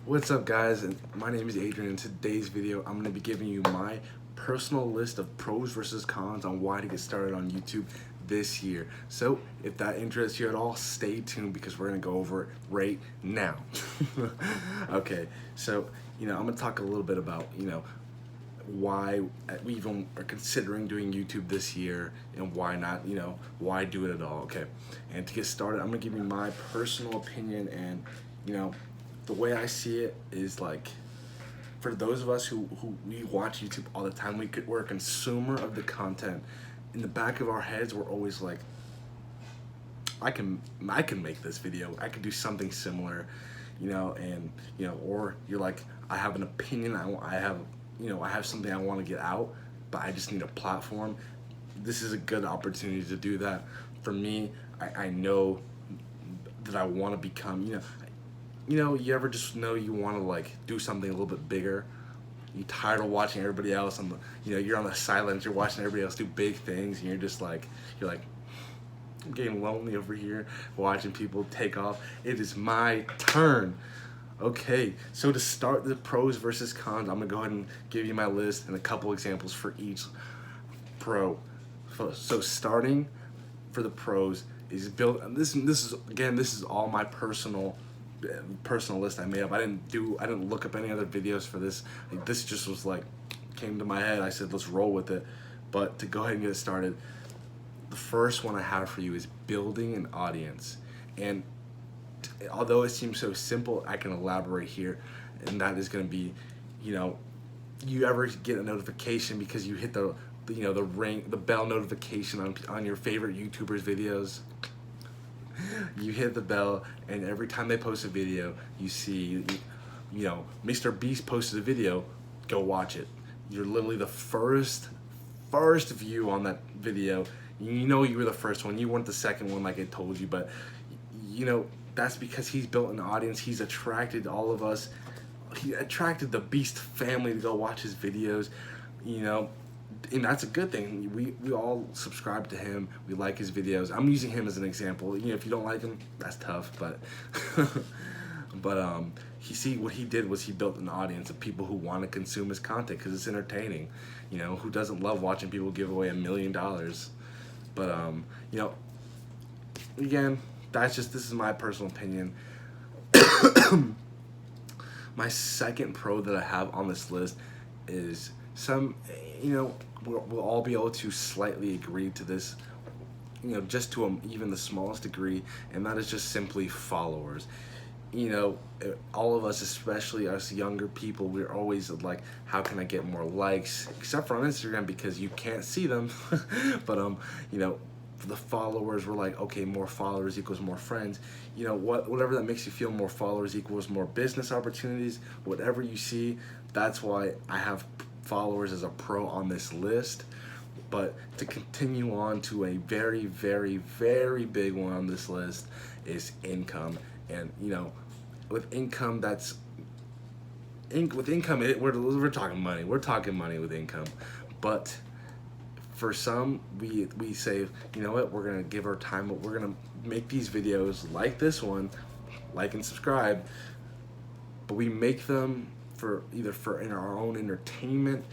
What's up, guys? And my name is Adrian. In today's video, I'm going to be giving you my personal list of pros versus cons on why to get started on YouTube this year. So if that interests you at all, stay tuned because we're going to go over it right now. Okay, so I'm going to talk a little bit about why we even are considering doing YouTube this year and why not, why do it at all. Okay, and to get started, I'm going to give you my personal opinion, and the way I see it is, like, for those of us who we watch YouTube all the time, we're a consumer of the content. In the back of our heads, we're always like, I can make this video, I could do something similar, or you're like, I have an opinion, I have something I want to get out, but I just need a platform. This is a good opportunity to do that. For me, I know that I want to become, you ever just know you want to, like, do something a little bit bigger? You're tired of watching everybody else on the, you're on the sidelines, you're watching everybody else do big things, and you're like, I'm getting lonely over here watching people take off. It is my turn. Okay, so to start the pros versus cons, I'm gonna go ahead and give you my list and a couple examples for each pro. So starting for the pros is build. This is all my personal list I made up. I didn't look up any other videos for this. Like, this just was like, came to my head. I said, let's roll with it. But to go ahead and get started, the first one I have for you is building an audience. And although it seems so simple, I can elaborate here, and that is going to be, you ever get a notification because you hit the bell notification on your favorite YouTubers videos? You hit the bell, and every time they post a video, you see, Mr. Beast posted a video, go watch it. You're literally the first view on that video. You were the first one. You weren't the second one, like I told you, but that's because he's built an audience. He's attracted all of us. He attracted the Beast family to go watch his videos, and that's a good thing. We all subscribe to him. We like his videos. I'm using him as an example. If you don't like him, that's tough, but what he did was he built an audience of people who want to consume his content because it's entertaining. Who doesn't love watching people give away $1 million? But again, this is my personal opinion. My second pro that I have on this list is we'll all be able to slightly agree to this, just to even the smallest degree, and that is just simply followers. All of us, especially us younger people, we're always like, how can I get more likes? Except for on Instagram, because you can't see them. But for the followers, we're like, okay, more followers equals more friends. Whatever that makes you feel, more followers equals more business opportunities. Whatever you see, that's why I have followers as a pro on this list. But to continue on to a very, very, very big one on this list is income. And with income, we're talking money. We're talking money with income. But for some, we say, you know what, we're gonna give our time, but we're gonna make these videos like this one, like and subscribe, but we make them for in our own entertainment,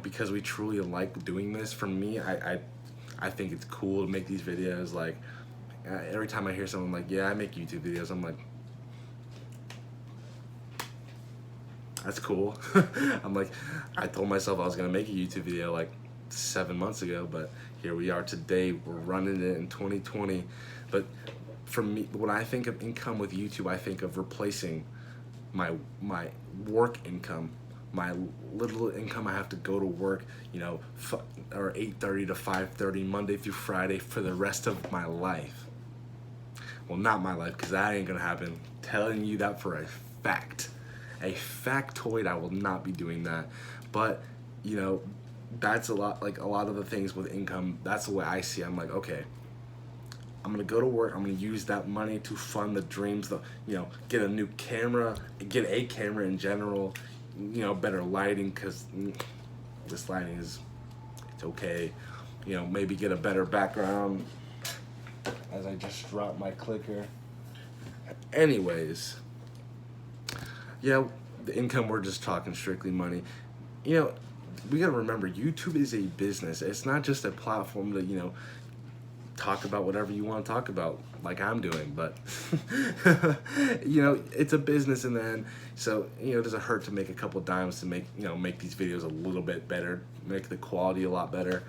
because we truly like doing this. For me, I think it's cool to make these videos. Like, every time I hear someone like, yeah, I make YouTube videos, I'm like, that's cool. I'm like, I told myself I was gonna make a YouTube video like 7 months ago, but here we are today. We're running it in 2020. But for me, when I think of income with YouTube, I think of replacing my work income, my little income I have to go to work, or 8:30 to 5:30 Monday through Friday for the rest of my life. Well, not my life, because that ain't gonna happen. Telling you that for a fact. A factoid, I will not be doing that. But that's a lot of the things with income. That's the way I see it. I'm like, okay, I'm gonna go to work, I'm gonna use that money to fund the dreams, get a new camera, get a camera in general, better lighting, because this lighting it's okay, maybe get a better background, as I just dropped my clicker. Anyways, Yeah, the income, we're just talking strictly money. You know, we gotta remember, YouTube is a business. It's not just a platform to, talk about whatever you want to talk about, like I'm doing, but it's a business in the end. So, it doesn't hurt to make a couple dimes to make these videos a little bit better, make the quality a lot better.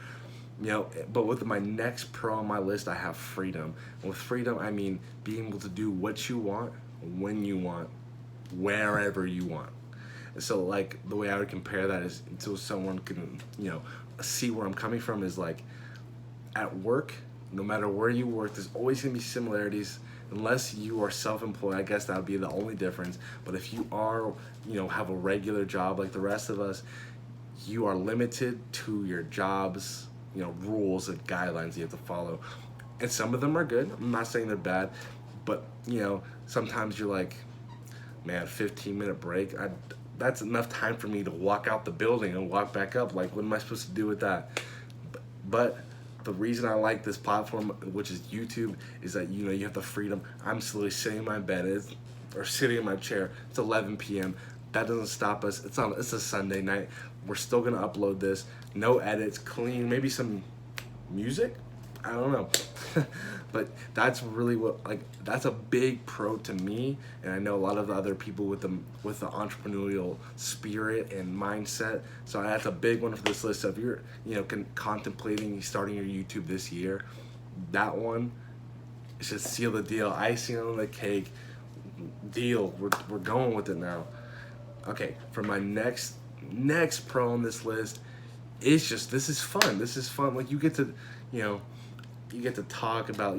But with my next pro on my list, I have freedom. And with freedom, I mean being able to do what you want, when you want, wherever you want. So, like, the way I would compare that is, so someone can, see where I'm coming from, is like, at work, no matter where you work, there's always gonna be similarities. Unless you are self-employed, I guess that would be the only difference. But if you are, have a regular job like the rest of us, you are limited to your job's, rules and guidelines you have to follow. And some of them are good. I'm not saying they're bad, but, sometimes you're like, man, 15-minute break, that's enough time for me to walk out the building and walk back up. Like, what am I supposed to do with that? But the reason I like this platform, which is YouTube, is that, you have the freedom. I'm literally sitting in my bed, or sitting in my chair. It's 11 p.m. That doesn't stop us. It's a Sunday night. We're still gonna upload this. No edits, clean, maybe some music. I don't know. But that's really that's a big pro to me, and I know a lot of other people with the entrepreneurial spirit and mindset. So that's a big one for this list. So if you're contemplating starting your YouTube this year, that one should seal the deal. Icing on the cake. Deal. We're going with it now. Okay, for my next pro on this list, it's just, this is fun. This is fun. Like, you get to talk about,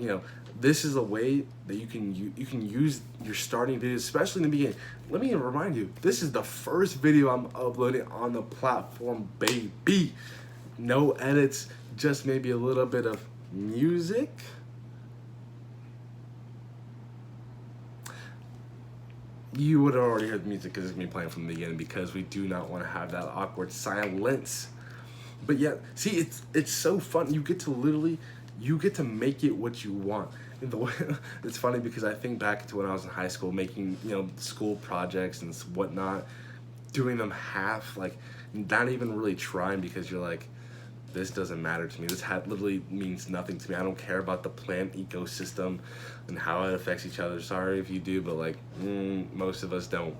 this is a way that you can use your starting videos, especially in the beginning. Let me remind you, this is the first video I'm uploading on the platform, baby. No edits, just maybe a little bit of music. You would have already heard the music because it's me playing from the beginning, because we do not want to have that awkward silence. But yeah, see, it's so fun. You get to make it what you want. And it's funny because I think back to when I was in high school, making school projects and whatnot, doing them half, like, not even really trying, because you're like, this doesn't matter to me. This literally means nothing to me. I don't care about the plant ecosystem and how it affects each other. Sorry if you do, but like, most of us don't.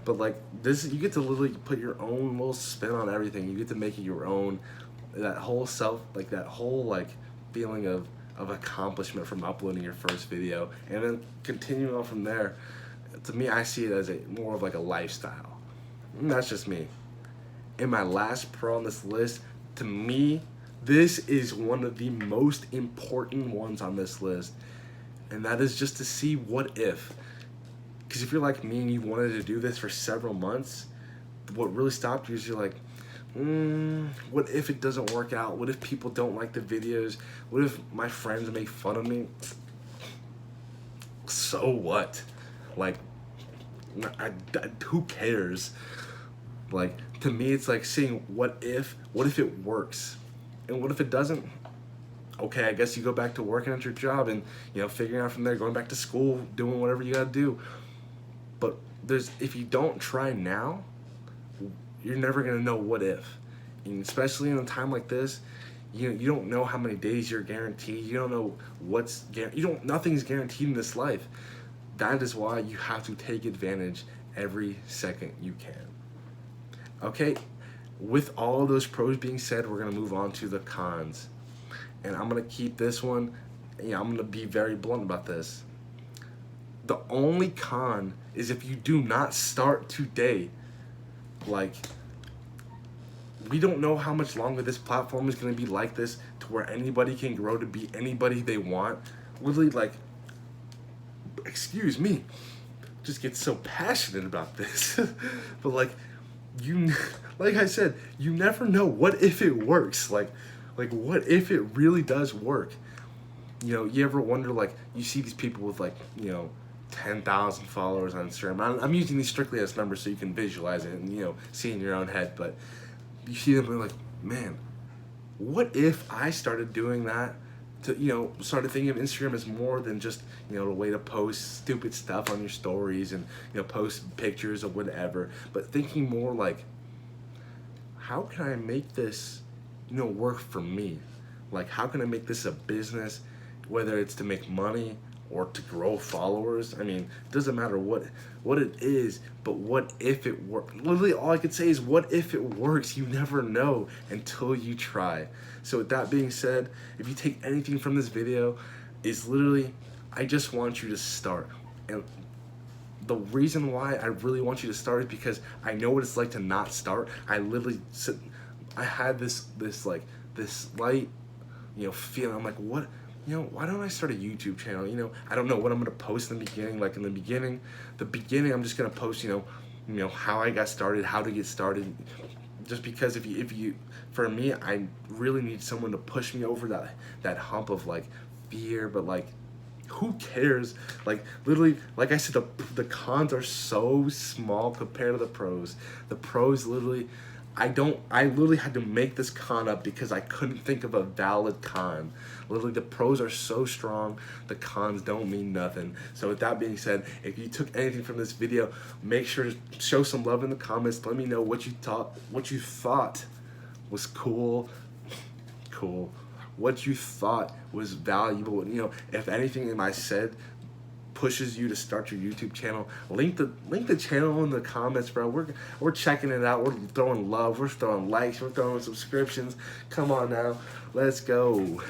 But like this, you get to literally put your own little spin on everything. You get to make it your own. That whole feeling of accomplishment from uploading your first video, and then continuing on from there. To me, I see it as more of like a lifestyle. And that's just me. And my last pro on this list, to me, this is one of the most important ones on this list, and that is just to see what if. Because if you're like me and you wanted to do this for several months, what really stopped you is you're like, what if it doesn't work out? What if people don't like the videos? What if my friends make fun of me? So what? Like, who cares? Like, to me, it's like seeing what if it works, and what if it doesn't? Okay, I guess you go back to working at your job and figuring out from there, going back to school, doing whatever you gotta do. But if you don't try now, you're never gonna know what if. And especially in a time like this, you don't know how many days you're guaranteed. You don't know nothing's guaranteed in this life. That is why you have to take advantage every second you can. Okay, with all of those pros being said, we're gonna move on to the cons. And I'm gonna keep this one, I'm gonna be very blunt about this. The only con is if you do not start today. Like, we don't know how much longer this platform is gonna be like this, to where anybody can grow to be anybody they want. Literally, like, excuse me, just get so passionate about this. But like I said, you never know what if it works. Like what if it really does work? You ever wonder, like, you see these people with 10,000 followers on Instagram. I'm using these strictly as numbers so you can visualize it and see in your own head. But you see them and like, man, what if I started doing that to, you know, started thinking of Instagram as more than just, you know, a way to post stupid stuff on your stories and, you know, post pictures or whatever, but thinking more like, how can I make this, you know, work for me? Like, how can I make this a business, whether it's to make money or to grow followers? I mean, it doesn't matter what it is, but what if it works? Literally, all I could say is, what if it works? You never know until you try. So with that being said, if you take anything from this video, is literally, I just want you to start. And the reason why I really want you to start is because I know what it's like to not start. I literally I had this light, you know, feeling. I'm like, what, you know, why don't I start a YouTube channel? You know, I don't know what I'm gonna post in the beginning. Like in the beginning, I'm just gonna post, you know, how I got started, how to get started. Just because if you, for me, I really need someone to push me over that hump of like fear, but like, who cares? Like, literally, like I said, the cons are so small compared to the pros. The pros, literally, I literally had to make this con up because I couldn't think of a valid con. Literally, the pros are so strong, the cons don't mean nothing. So with that being said, if you took anything from this video, make sure to show some love in the comments. Let me know what you thought was cool, what you thought was valuable. You know, if anything I said pushes you to start your YouTube channel, link the channel in the comments, bro. We're checking it out. We're throwing love. We're throwing likes. We're throwing subscriptions. Come on now, let's go.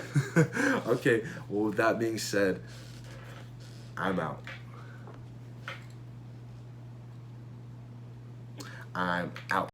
Okay. Well, with that being said, I'm out. I'm out.